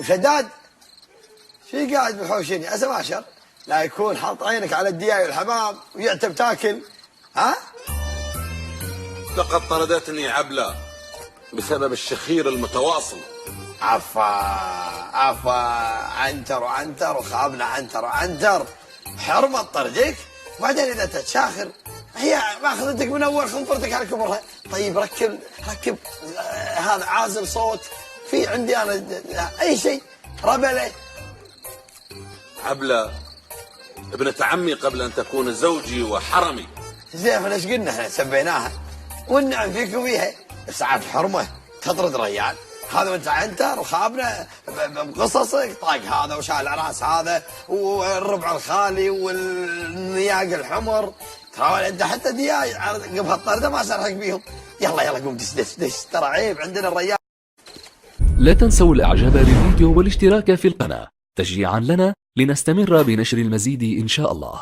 وشداد شي قاعد بحوشني اسماشر لا يكون حاط عينك على الدياي والحمام ويعتب تاكل. ها؟ لقد طردتني عبلة بسبب الشخير المتواصل. عفا عنتر وعنتر وخابنا عنتر وعنتر، حرمة طردك. وبعدين اذا تتشاخر هي ماخذتك من اول خنفرتك على كبرها. طيب ركب هذا عازل صوت في عندي انا اي شيء ربله. عبلة ابنة عمي قبل ان تكون زوجي وحرمي. زين ليش قلنا احنا سبيناها والنعم فيكم فيها، بس عاد حرمه تطرد ريال هذا وانت عنتر وخابنا بقصصك طاق هذا وشال راس هذا والربع الخالي والنياق الحمر. ترى انت حتى دياي قبل الطرده ما سرحك بيهم. يلا قوم دش ترى عيب عندنا الريال. لا تنسوا الاعجاب بالفيديو والاشتراك في القناة تشجيعا لنا لنستمر بنشر المزيد ان شاء الله.